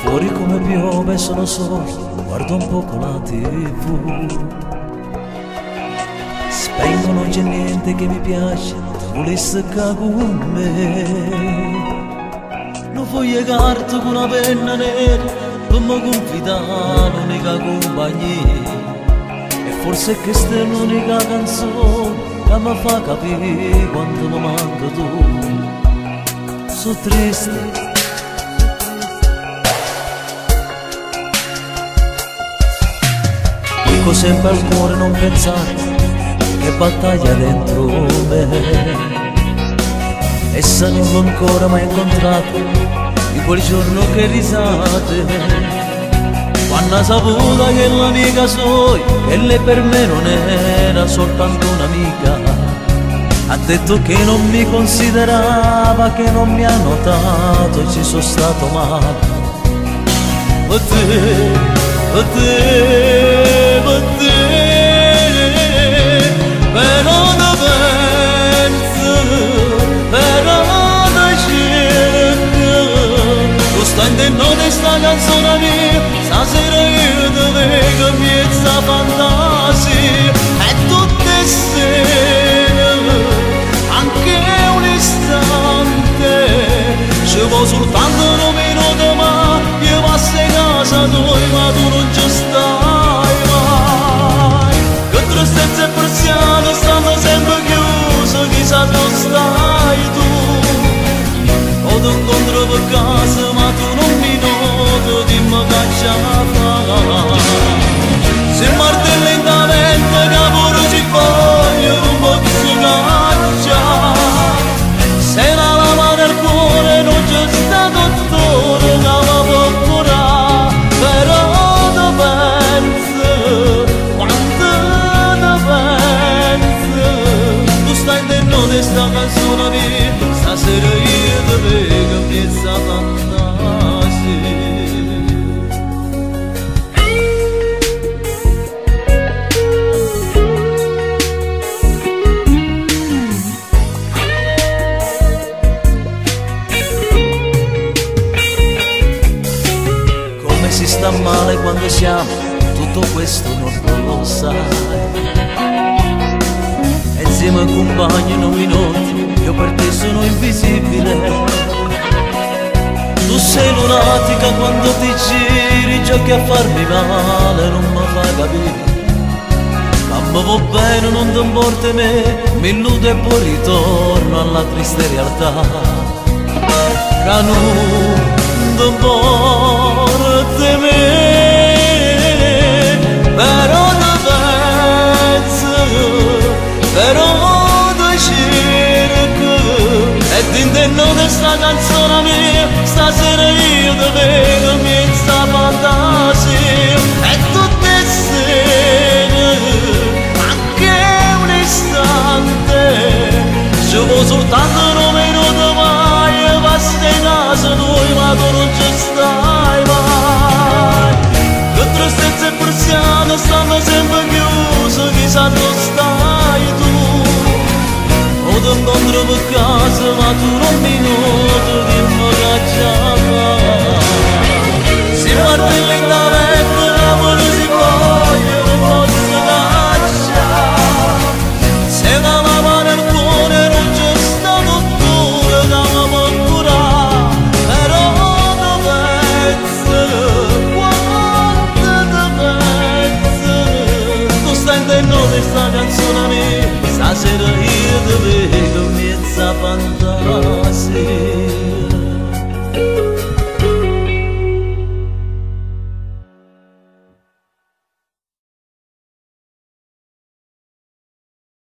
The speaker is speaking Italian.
Fuori come piove, sono solo, guardo un poco la TV. Spengo, non c'è niente che mi piace, te volessi che con me. Non voglio carta con una penna nera, per mi confidare l'unica compagnia. E forse questa è l'unica canzone che mi fa capire quanto mi manca tu. Sono triste. Dico sempre al cuore non pensare che battaglia dentro me. E se non l'ho ancora mai incontrato di quel giorno che risate, quando ha saputo che l'amica sua, e lei per me non era soltanto un'amica, ha detto che non mi considerava, che non mi ha notato e ci sono stato male. Per te, però da penso, però da cerco. Tu stai intendendo questa canzone mia, stasera io te vedo miezza fantasia. E tutte sere, anche un istante, ci vuoi soltanto un minuto, ma io passo in casa tua, ma tu non ci stai mai. Che tristezza e persiane stanno sempre chiuse, chissà dove stai tu. O ti incontro per casa, ma tu non mi noti, dimmi che ce la fai. Se martelli in la mente, che pure ci voglio, non posso caccia. Se la mano nel cuore, non c'è stato dottore che la può curare. Però ti penso, quanto ti penso. Tu stai intendendo questa canzone mia, stasera io ti vedo miezza fantasia. Come si sta male quando siamo, tutto questo non lo sai. E insieme ai compagni non mi noti, io per te sono invisibile. Tu sei lunatica quando ti giri, giochi a farmi male, non mi fai capire. Ma va bene, non ti importa me, mi illudo e poi ritorno alla triste realtà. Che non ti importa me, però ti penso, però ti cerco. E ti intendo questa canzone mia, stasera io ti vedo miezza fantasia. E tutte sere, anche un istante, ci vuoi soltanto un minuto, mai basta in casa tua, ma tu non ci stai mai. Che tristezza e persiane stanno sempre chiuse, chissà dove stai tu. O ti incontro per casa, ma tu non mi noti, dimmi che ce la fai. Si martelli in la mente, l'amore si voglia, non posso lasciare. Se da la mano nel cuore non c'è stato dottore che mi può curare. Però ti penso, quanto ti penso. Tu stai intendendo questa canzone mia, stasera io ti vedo miezza fantasia.